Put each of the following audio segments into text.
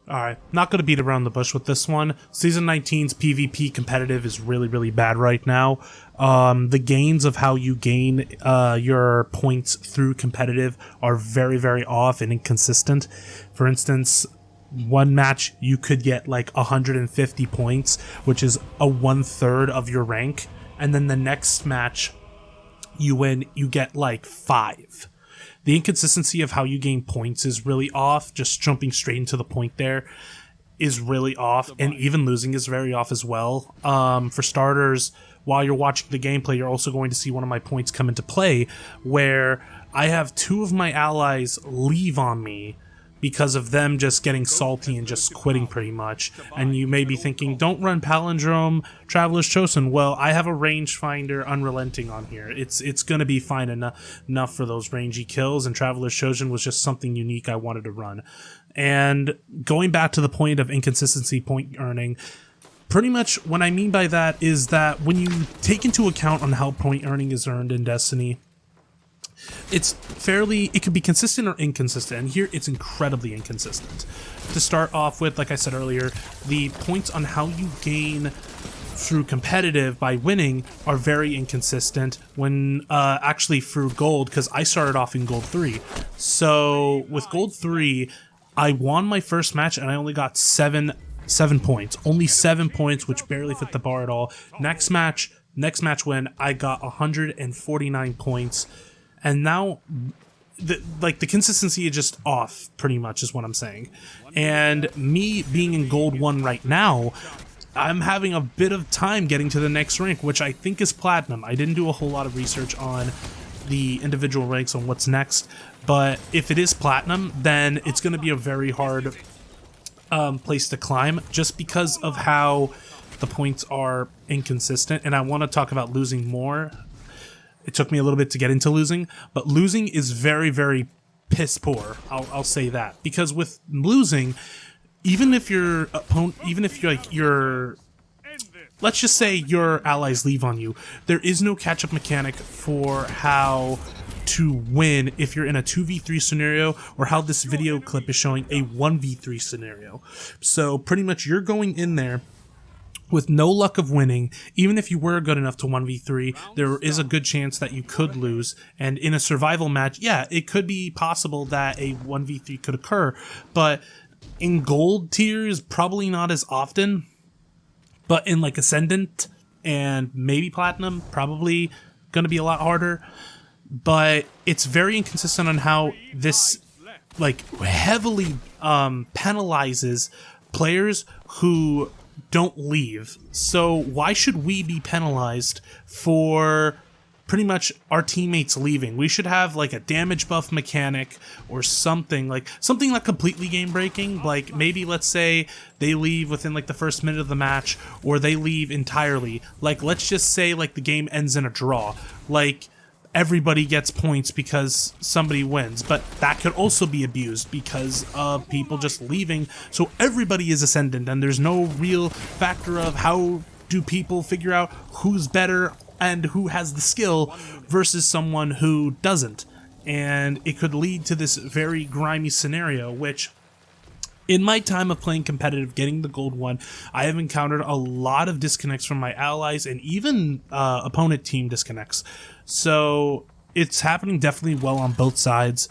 Alright, not going to beat around the bush with this one. Season 19's PvP competitive is really, really bad right now. The gains of how you gain your points through competitive are very, very off and inconsistent. For instance, one match you could get like 150 points, which is a 1/3 of your rank, and then the next match you win, you get like 5. The inconsistency of how you gain points is really off. Just jumping straight into the point there is really off, and even losing is very off as well. For starters, while you're watching the gameplay, you're also going to see one of my points come into play, where I have 2 of my allies leave on me because of them just getting salty and just quitting pretty much. And you may be thinking, don't run Palindrome, Traveler's Chosen. Well, I have a rangefinder Unrelenting on here. It's going to be fine enough for those rangy kills, and Traveler's Chosen was just something unique I wanted to run. And going back to the point of inconsistency point earning, pretty much what I mean by that is that when you take into account on how point earning is earned in Destiny, it could be consistent or inconsistent, and here it's incredibly inconsistent. To start off with, like I said earlier, the points on how you gain through competitive by winning are very inconsistent when actually through gold, because I started off in gold 3. So with gold 3, I won my first match and I only got 7 points. Only 7 points, which barely fit the bar at all. Next match win, I got 149 points. And now, the consistency is just off, pretty much, is what I'm saying. And me being in Gold 1 right now, I'm having a bit of time getting to the next rank, which I think is Platinum. I didn't do a whole lot of research on the individual ranks on what's next, but if it is Platinum, then it's going to be a very hard place to climb, just because of how the points are inconsistent. And I want to talk about losing more. It took me a little bit to get into losing, but losing is very, very piss poor. I'll say that, because with losing, even if your opponent, let's just say your allies leave on you, there is no catch-up mechanic for how to win if you're in a 2v3 scenario, or how this video clip is showing a 1v3 scenario. So pretty much you're going in there with no luck of winning. Even if you were good enough to 1v3, there is a good chance that you could lose. And in a survival match, yeah, it could be possible that a 1v3 could occur, but in gold tiers, probably not as often. But in like Ascendant and maybe Platinum, probably going to be a lot harder. But it's very inconsistent on how this like heavily penalizes players who don't leave. So why should we be penalized for pretty much our teammates leaving? We should have like a damage buff mechanic or something not completely game breaking. Like maybe let's say they leave within like the first minute of the match, or they leave entirely. Like let's just say like the game ends in a draw. Like everybody gets points because somebody wins, but that could also be abused because of people just leaving, so everybody is Ascendant, and there's no real factor of how do people figure out who's better and who has the skill versus someone who doesn't. And it could lead to this very grimy scenario, which in my time of playing competitive, getting the gold 1, I have encountered a lot of disconnects from my allies, and even opponent team disconnects. So it's happening definitely well on both sides.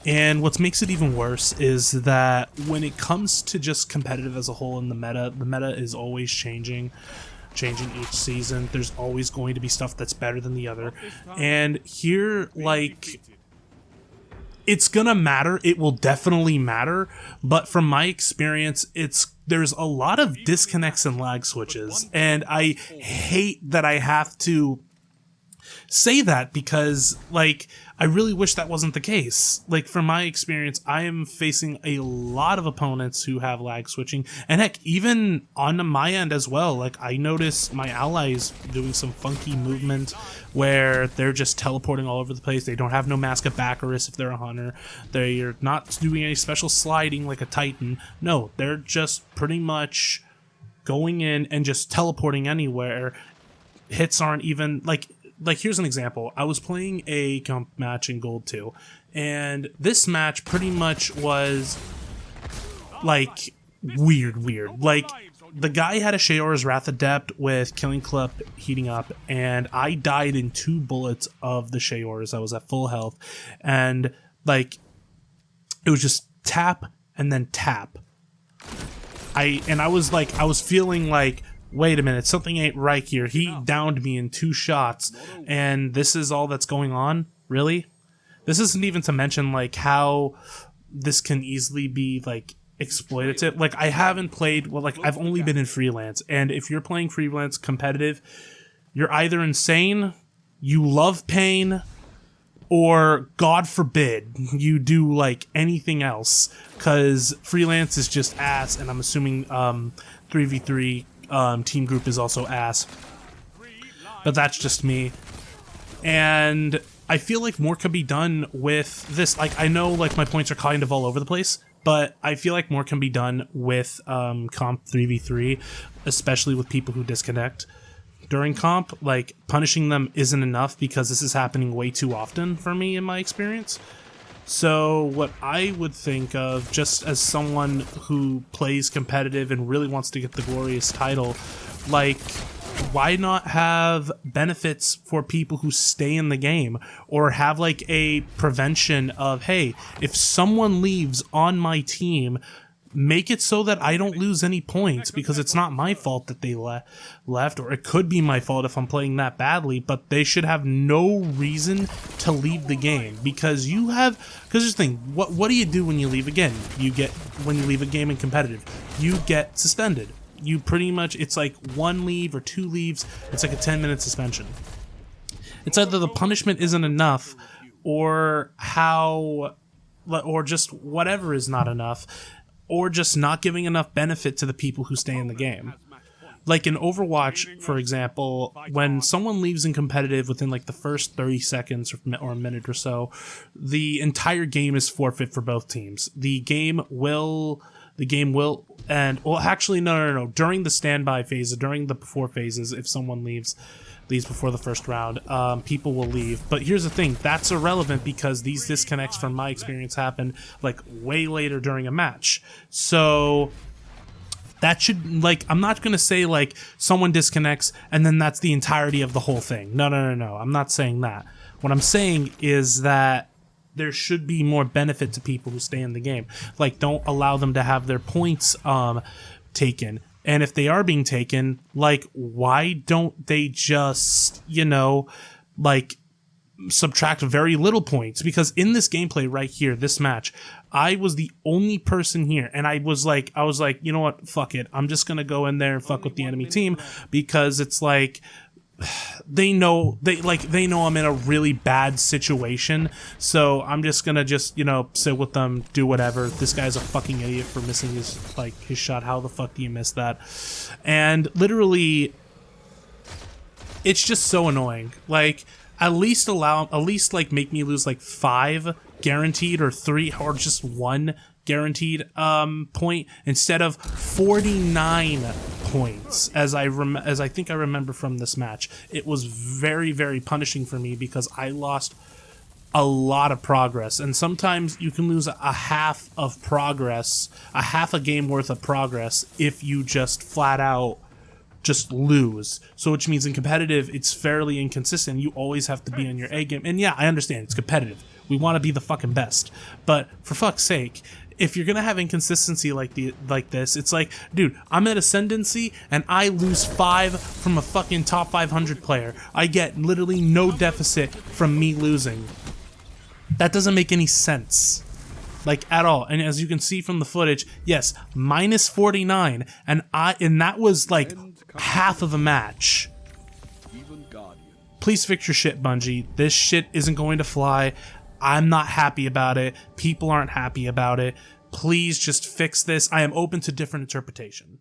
And what makes it even worse is that when it comes to just competitive as a whole in the meta is always changing each season. There's always going to be stuff that's better than the other. And here, like, it's gonna matter. It will definitely matter. But from my experience, there's a lot of disconnects and lag switches. And I hate that I have to say that, because like I really wish that wasn't the case. Like from my experience, I am facing a lot of opponents who have lag switching, and heck, even on my end as well. Like I notice my allies doing some funky movement where they're just teleporting all over the place. They don't have no Mask of Baccharis if they're a hunter. They're not doing any special sliding like a Titan. No, they're just pretty much going in and just teleporting anywhere. Hits aren't even like here's an example. I was playing a comp match in Gold 2, and this match pretty much was like weird. Like, the guy had a Sheor's Wrath Adept with Killing Clip heating up, and I died in 2 bullets of the Sheor's. I was at full health, and like, it was just tap and then tap. I was feeling like, wait a minute, something ain't right here. He downed me in 2 shots, and this is all that's going on? Really? This isn't even to mention like how this can easily be like exploitative. Like, I haven't played, well, like, I've only been in freelance, and if you're playing freelance competitive, you're either insane, you love pain, or God forbid you do like anything else, because freelance is just ass, and I'm assuming 3v3 team group is also ass, but that's just me. And I feel like more could be done with this. Like, I know like my points are kind of all over the place, but I feel like more can be done with comp 3v3, especially with people who disconnect during comp. Like, punishing them isn't enough because this is happening way too often for me in my experience. So what I would think of, just as someone who plays competitive and really wants to get the glorious title, like, why not have benefits for people who stay in the game, or have like a prevention of, hey, if someone leaves on my team, make it so that I don't lose any points, because it's not my fault that they left, or it could be my fault if I'm playing that badly, but they should have no reason to leave the game. Because here's the thing, what do you do when you leave a game? When you leave a game in competitive, you get suspended. You pretty much, it's like 1 leave or 2 leaves, it's like a 10-minute suspension. It's either the punishment isn't enough, or just whatever is not enough, or just not giving enough benefit to the people who stay in the game. Like in Overwatch, for example, when someone leaves in competitive within like the first 30 seconds or a minute or so, the entire game is forfeit for both teams. The game will, and, well, actually, no. During the standby phase, during the before phases, if someone leaves before the first round, people will leave. But here's the thing, that's irrelevant, because these disconnects, from my experience, happen like way later during a match. So that should, like, I'm not gonna say like someone disconnects and then that's the entirety of the whole thing. No. I'm not saying that. What I'm saying is that there should be more benefit to people who stay in the game. Like, don't allow them to have their points taken. And if they are being taken, like, why don't they just, like, subtract very little points? Because in this gameplay right here, this match, I was the only person here, and I was like, you know what, fuck it. I'm just gonna go in there and fuck with the enemy team, because it's like, they know I'm in a really bad situation, so I'm just gonna sit with them, do whatever. This guy's a fucking idiot for missing his shot. How the fuck do you miss that? And literally, it's just so annoying. Like, at least make me lose like 5 guaranteed, or 3, or just 1 guaranteed point, instead of 49 points, as I think I remember from this match. It was very, very punishing for me, because I lost a lot of progress, and sometimes you can lose a half of progress, a half a game worth of progress, if you just flat out just lose. So which means in competitive, it's fairly inconsistent. You always have to be on your A game. And yeah, I understand, it's competitive. We want to be the fucking best. But for fuck's sake, if you're gonna have inconsistency like this, it's like, dude, I'm at ascendancy and I lose 5 from a fucking top 500 player. I get literally no deficit from me losing. That doesn't make any sense, like, at all. And as you can see from the footage, yes, minus 49, and that was like half of a match. Please fix your shit, Bungie. This shit isn't going to fly. I'm not happy about it. People aren't happy about it. Please just fix this. I am open to different interpretation.